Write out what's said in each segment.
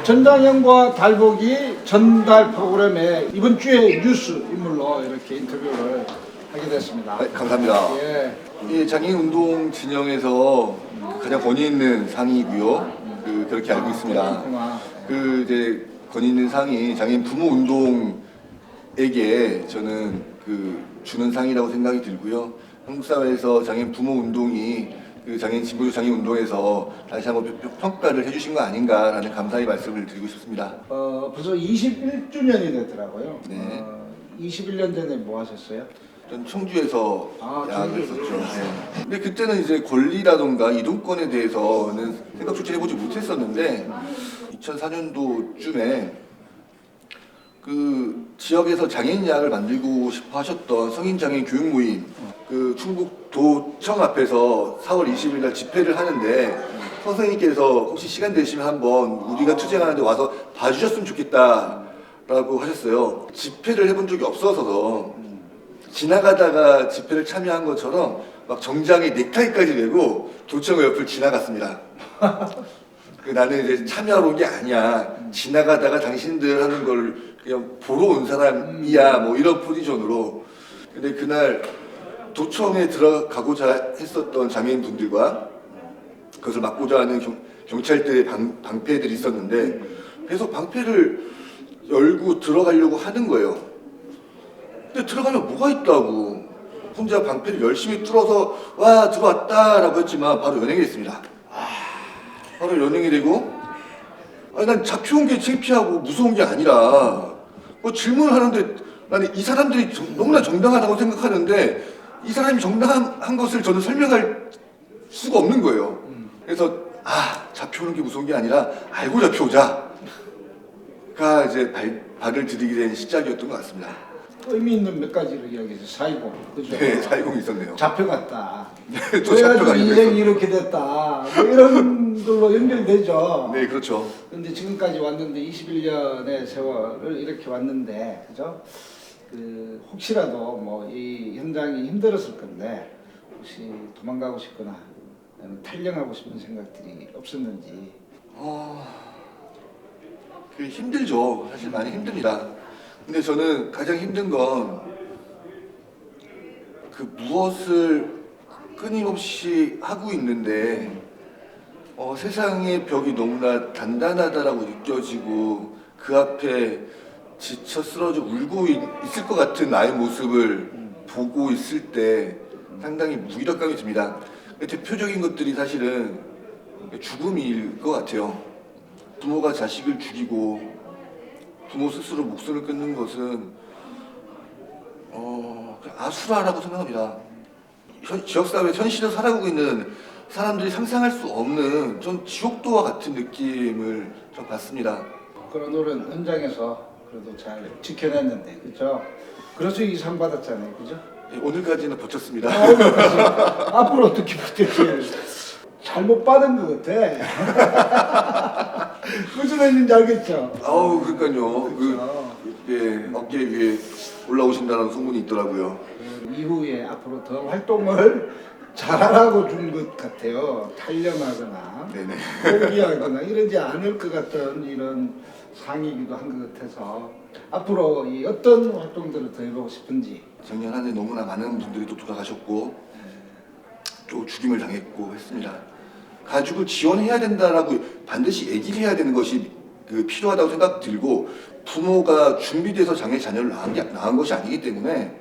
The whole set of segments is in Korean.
전장현과 달복이 전달 프로그램에 이번 주에 뉴스 인물로 이렇게 인터뷰를 하게 됐습니다. 네, 감사합니다. 예. 이 장애인 운동 진영에서 가장 권위 있는 상이고요. 그렇게 알고 있습니다. 그렇구나. 이제 권위 있는 상이 장애인 부모 운동에게 저는 주는 상이라고 생각이 들고요. 한국 사회에서 장애인 부모 운동이 장애인 진보적 장애인 운동에서 다시 한번 평가를 해주신 거 아닌가라는 감사의 말씀을 드리고 싶습니다. 벌써 21주년이 되더라고요. 네. 21년 전에 뭐 하셨어요? 전 청주에서 야학을 청주. 했었죠. 네. 근데 그때는 이제 권리라던가 이동권에 대해서는 생각조차 해보지 못했었는데 2004년도쯤에 지역에서 장애인 야학을 만들고 싶어 하셨던 성인장애인 교육 모임 충북도청 앞에서 4월 20일 날 집회를 하는데 선생님께서 혹시 시간 되시면 한번 우리가 투쟁하는데 와서 봐주셨으면 좋겠다라고 하셨어요. 집회를 해본 적이 없어서 지나가다가 집회를 참여한 것처럼 막 정장에 넥타이까지 메고 도청 옆을 지나갔습니다. 나는 이제 참여하러 온 게 아니야. 지나가다가 당신들 하는 걸 그냥 보러 온 사람이야. 뭐 이런 포지션으로. 근데 그날 도청에 들어가고자 했었던 장애인분들과 그것을 막고자 하는 경찰들의 방패들이 있었는데 계속 방패를 열고 들어가려고 하는 거예요. 근데 들어가면 뭐가 있다고. 혼자 방패를 열심히 뚫어서 와 들어왔다라고 했지만 바로 연행이 됐습니다. 바로 연행이 되고 난 잡혀온 게 창피하고 무서운 게 아니라 뭐 질문을 하는데 나는 이 사람들이 너무나 정당하다고 생각하는데 이 사람이 정당한 것을 저는 설명할 수가 없는 거예요. 그래서 잡혀오는 게 무서운 게 아니라 알고 잡혀오자가 이제 발을 들이게 된 시작이었던 것 같습니다. 의미 있는 몇 가지를 이야기해서 4.20, 그죠? 네, 4.20 있었네요. 잡혀갔다. 네, 또 그래가지고 잡혀가니까 인생이 이렇게 됐다. 뭐 이런 걸로 연결되죠. 네, 그렇죠. 근데 지금까지 왔는데 21년의 세월을 이렇게 왔는데, 그죠? 혹시라도 뭐 이 현장이 힘들었을 건데 혹시 도망가고 싶거나 탈영하고 싶은 생각들이 없었는지. 힘들죠. 사실 많이 힘듭니다. 근데 저는 가장 힘든 건 무엇을 끊임없이 하고 있는데 세상의 벽이 너무나 단단하다라고 느껴지고 그 앞에 지쳐 쓰러져 울고 있을 것 같은 나의 모습을 보고 있을 때 상당히 무기력감이 듭니다. 대표적인 것들이 사실은 죽음일 것 같아요. 부모가 자식을 죽이고 부모 스스로 목숨을 끊는 것은 아수라라고 생각합니다. 지역사회 현실을 살아가고 있는 사람들이 상상할 수 없는 전 지옥도와 같은 느낌을 좀 받습니다. 그런 오랜 현장에서 그래도 잘 지켜냈는데, 그죠? 그래서 이 상 받았잖아요, 그죠? 네, 오늘까지는 버텼습니다. 앞으로 어떻게 버틸지 잘못 받은 것 같아. 무슨 말인지 알겠죠? 그러니까요. 어깨 위에 올라오신다는 소문이 있더라고요. 이후에 앞으로 더 활동을 잘하라고 준 것 같아요. 탈영하거나 네네. 포기하거나 이러지 않을 것 같은 이런 상이기도 한 것 같아서 앞으로 이 어떤 활동들을 더 해보고 싶은지. 작년 한 해 너무나 많은 분들이 또 돌아가셨고 또 죽임을 당했고 했습니다. 가족을 지원해야 된다라고 반드시 얘기를 해야 되는 것이 필요하다고 생각 들고 부모가 준비돼서 장애 자녀를 낳은 것이 아니기 때문에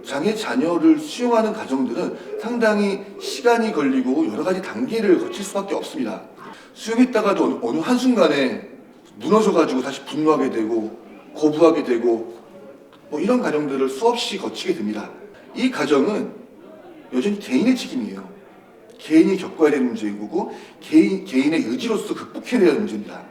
장애 자녀를 수용하는 가정들은 상당히 시간이 걸리고 여러 가지 단계를 거칠 수밖에 없습니다. 수용했다가도 어느 한순간에 무너져가지고 다시 분노하게 되고 거부하게 되고 뭐 이런 과정들을 수없이 거치게 됩니다. 이 과정은 여전히 개인의 책임이에요. 개인이 겪어야 되는 문제인 거고 개인의 의지로서 극복해내야 하는 문제입니다.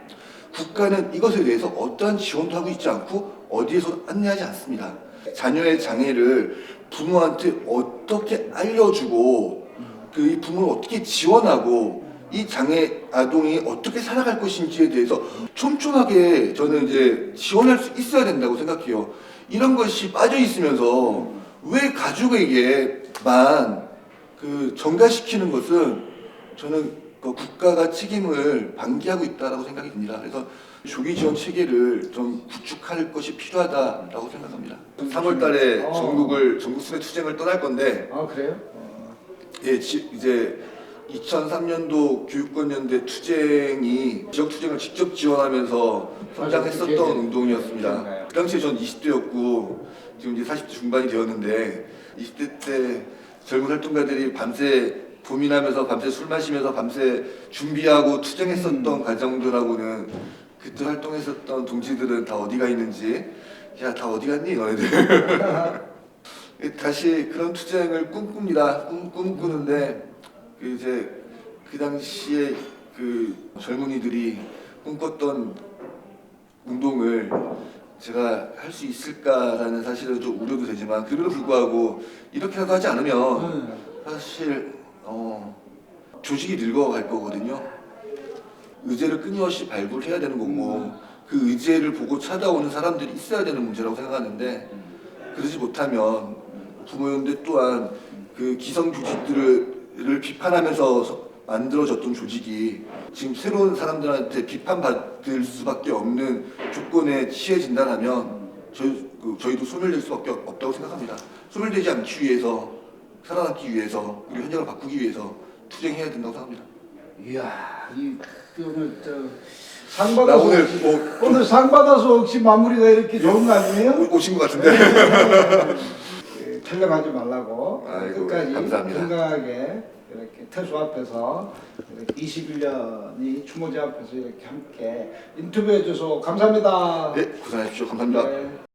국가는 이것에 대해서 어떠한 지원도 하고 있지 않고 어디에서 안내하지 않습니다. 자녀의 장애를 부모한테 어떻게 알려주고 이 부모를 어떻게 지원하고 이 장애 아동이 어떻게 살아갈 것인지에 대해서 촘촘하게 저는 이제 지원할 수 있어야 된다고 생각해요. 이런 것이 빠져 있으면서 왜 가족에게만 전가시키는 것은 저는 국가가 책임을 방기하고 있다라고 생각이 듭니다. 그래서 조기 지원 체계를 좀 구축할 것이 필요하다라고 생각합니다. 3월달에 전국 순회 투쟁을 떠날 건데, 아 그래요? 예, 이제 2003년도 교육권연대 투쟁이 지역 투쟁을 직접 지원하면서 선장했었던 맞아요. 운동이었습니다. 기억나요. 그 당시에 전 20대였고 지금 이제 40대 중반이 되었는데 20대 때 젊은 활동가들이 밤새 고민하면서 밤새 술 마시면서 밤새 준비하고 투쟁했었던 과정들하고는 그때 활동했었던 동지들은 다 어디가 있는지, 야 다 어디 갔니 너네들. 다시 그런 투쟁을 꿈꿉니다. 꿈꾸는데 이제 그 당시에 그 젊은이들이 꿈꿨던 운동을 제가 할 수 있을까라는 사실은 좀 우려도 되지만, 그래도 불구하고 이렇게라도 하지 않으면 사실 조직이 늙어갈 거거든요. 의제를 끊임없이 발굴해야 되는 거고 그 의제를 보고 찾아오는 사람들이 있어야 되는 문제라고 생각하는데, 그러지 못하면 부모연대 또한 그 기성 조직들을 비판하면서 만들어졌던 조직이 지금 새로운 사람들한테 비판받을 수밖에 없는 조건에 취해진다면 저희도 소멸될 수밖에 없다고 생각합니다. 소멸되지 않기 위해서, 살아남기 위해서, 그리고 현장을 바꾸기 위해서 투쟁해야 된다고 생각합니다. 이야, 오늘 상 받아서 오늘 오늘 상 받아서 혹시 마무리가 이렇게 좋은 거 아니에요? 오신 것 같은데. 촬영하지 말라고 아이고, 끝까지 감사합니다. 건강하게 이렇게 태수 앞에서 이렇게 21년이 추모제 앞에서 이렇게 함께 인터뷰해줘서 감사합니다. 네, 고생하십시오. 감사합니다. 네.